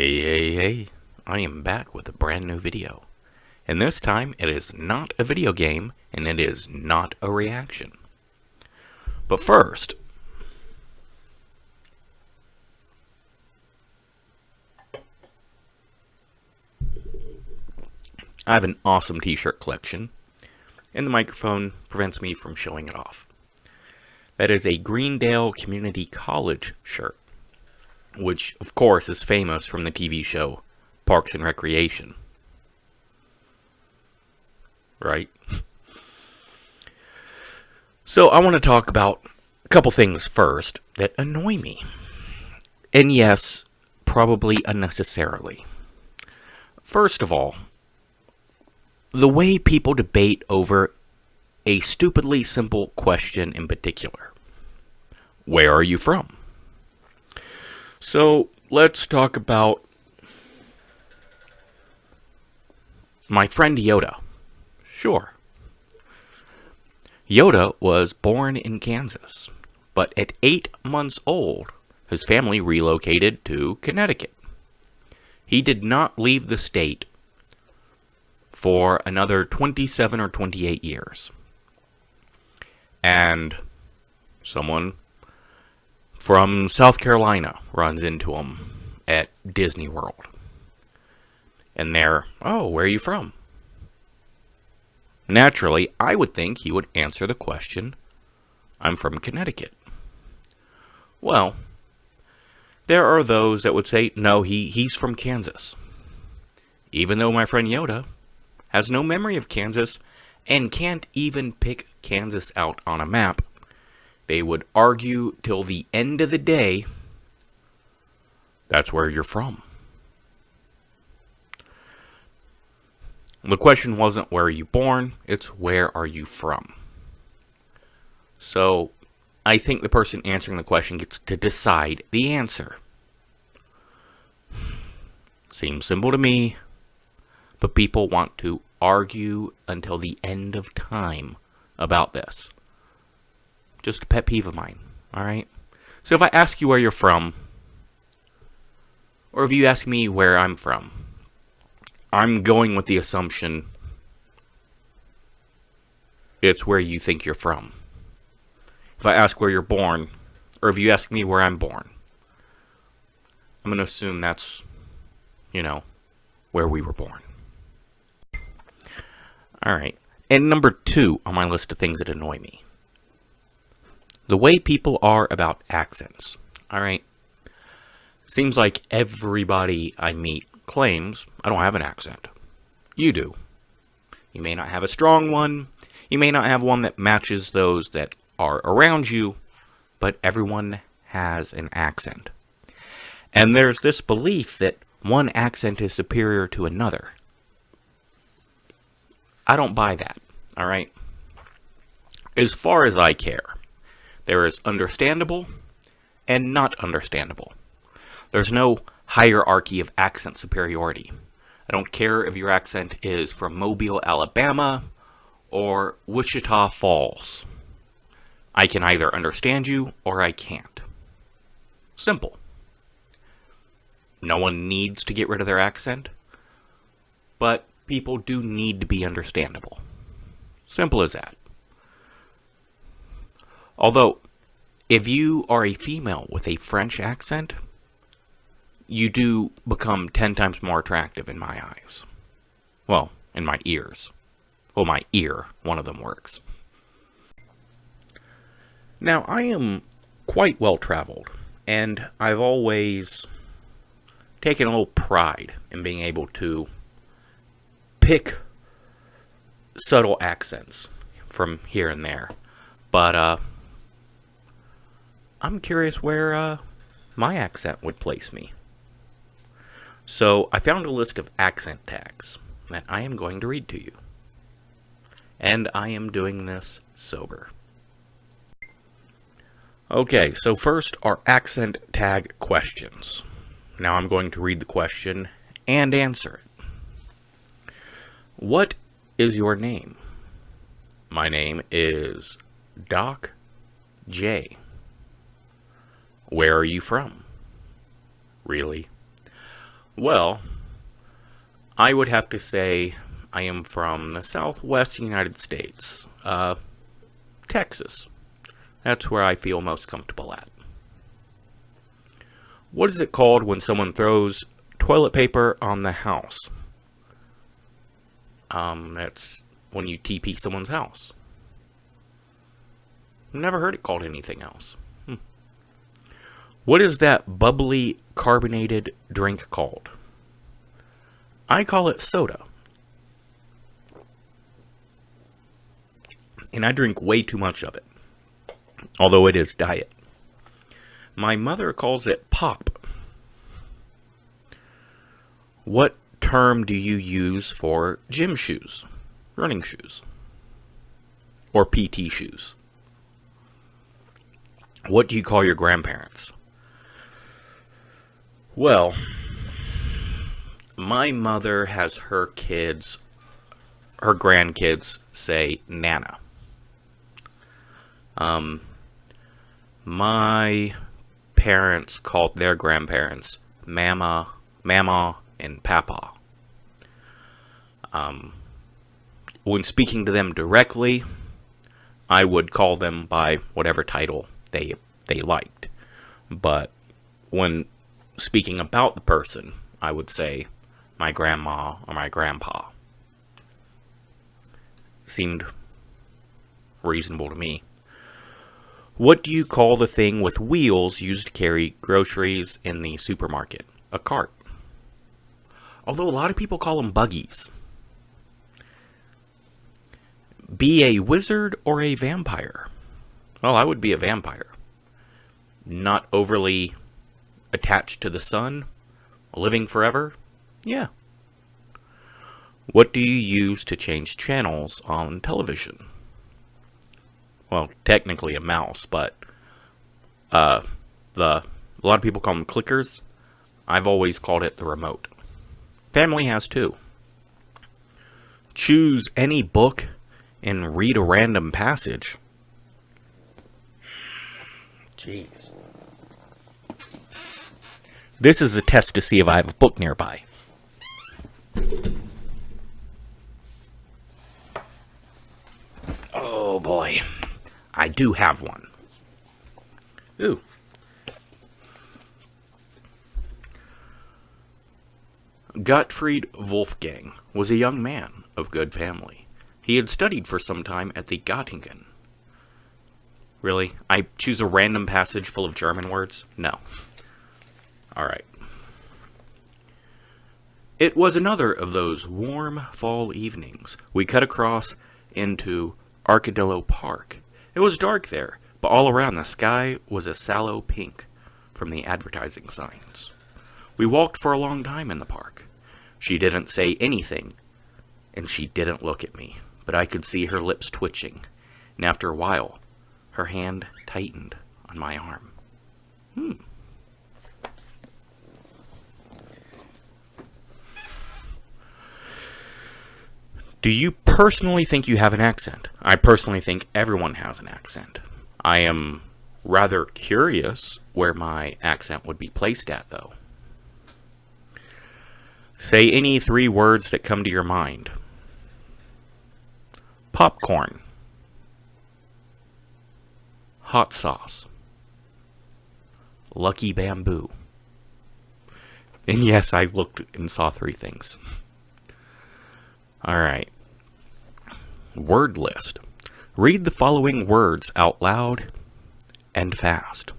Hey, I am back with a brand new video. And this time, it is not a video game, and it is not a reaction. But first, I have an awesome t-shirt collection, and the microphone prevents me from showing it off. That is a Greendale Community College shirt, which, of course, is famous from the TV show Parks and Recreation. Right? So I want to talk about a couple things first that annoy me. And yes, probably unnecessarily. First of all, the way people debate over a stupidly simple question in particular. Where are you from? So let's talk about my friend Yoda. Sure. Yoda was born in Kansas, but at 8 months old, his family relocated to Connecticut. He did not leave the state for another 27 or 28 years. And someone from South Carolina runs into him at Disney World. And they're, oh, where are you from? Naturally, I would think he would answer the question, I'm from Connecticut. Well, there are those that would say, no, he's from Kansas. Even though my friend Yoda has no memory of Kansas and can't even pick Kansas out on a map, they would argue till the end of the day, that's where you're from. The question wasn't where are you born, it's where are you from. So, I think the person answering the question gets to decide the answer. Seems simple to me, but people want to argue until the end of time about this. Just a pet peeve of mine, alright? So if I ask you where you're from, or if you ask me where I'm from, I'm going with the assumption it's where you think you're from. If I ask where you're born, or if you ask me where I'm born, I'm going to assume that's, where we were born. Alright, and number 2 on my list of things that annoy me. The way people are about accents. Alright, seems like everybody I meet claims I don't have an accent. You do. You may not have a strong one. You may not have one that matches those that are around you, but everyone has an accent. And there's this belief that one accent is superior to another. I don't buy that, alright? As far as I care, there is understandable and not understandable. There's no hierarchy of accent superiority. I don't care if your accent is from Mobile, Alabama, or Wichita Falls. I can either understand you or I can't. Simple. No one needs to get rid of their accent, but people do need to be understandable. Simple as that. Although, if you are a female with a French accent, you do become 10 times more attractive in my eyes. Well, in my ears. Well, my ear, one of them works. Now, I am quite well traveled, and I've always taken a little pride in being able to pick subtle accents from here and there. But, I'm curious where my accent would place me. So, I found a list of accent tags that I am going to read to you. And I am doing this sober. Okay, so first are accent tag questions. Now I'm going to read the question and answer it. What is your name? My name is Doc. Where are you from? Really? Well, I would have to say I am from the southwest United States, Texas. That's where I feel most comfortable at. What is it called when someone throws toilet paper on the house? That's when you TP someone's house. Never heard it called anything else. What is that bubbly carbonated drink called? I call it soda. And I drink way too much of it. Although it is diet. My mother calls it pop. What term do you use for gym shoes? Running shoes. Or PT shoes? What do you call your grandparents? Well, my mother has her grandkids say Nana. My parents called their grandparents Mama, and Papa. When speaking to them directly, I would call them by whatever title they liked. But when speaking about the person, I would say my grandma or my grandpa. Seemed reasonable to me. What do you call the thing with wheels used to carry groceries in the supermarket? A cart. Although a lot of people call them buggies. Be a wizard or a vampire? Well, I would be a vampire. Not overly attached to the sun? Living forever? Yeah. What do you use to change channels on television? Well, technically a mouse, but a lot of people call them clickers. I've always called it the remote. Family has too. Choose any book and read a random passage. Jeez. This is a test to see if I have a book nearby. Oh boy. I do have one. Ooh. Gottfried Wolfgang was a young man of good family. He had studied for some time at the Göttingen. Really? I choose a random passage full of German words? No. Alright. It was another of those warm fall evenings. We cut across into Arcadillo Park. It was dark there, but all around the sky was a sallow pink from the advertising signs. We walked for a long time in the park. She didn't say anything, and she didn't look at me, but I could see her lips twitching, and after a while, her hand tightened on my arm. Do you personally think you have an accent? I personally think everyone has an accent. I am rather curious where my accent would be placed at, though. Say any 3 words that come to your mind. Popcorn. Hot sauce. Lucky bamboo. And yes, I looked and saw 3 things. Alright. Word list. Read the following words out loud and fast.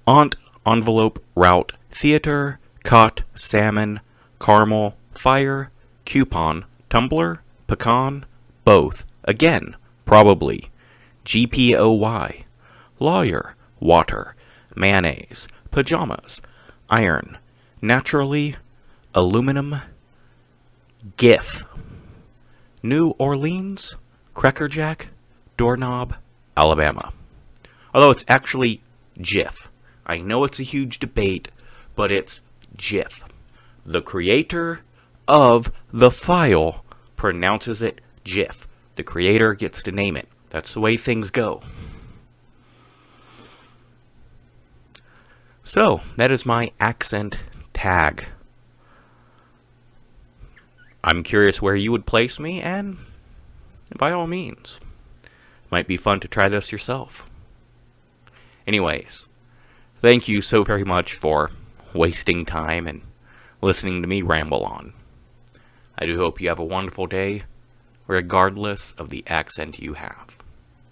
Aunt, envelope, route, theater, cot, salmon, caramel, fire, coupon, tumbler, pecan, both, again, probably, GPOY, lawyer, water, mayonnaise, pajamas, iron, naturally, aluminum, GIF, New Orleans, crackerjack, doorknob, Alabama. Although it's actually GIF. I know it's a huge debate, but it's GIF. The creator of the file pronounces it GIF. The creator gets to name it. That's the way things go. So, that is my accent tag. I'm curious where you would place me, and by all means, it might be fun to try this yourself. Anyways, thank you so very much for wasting time and listening to me ramble on. I do hope you have a wonderful day, regardless of the accent you have.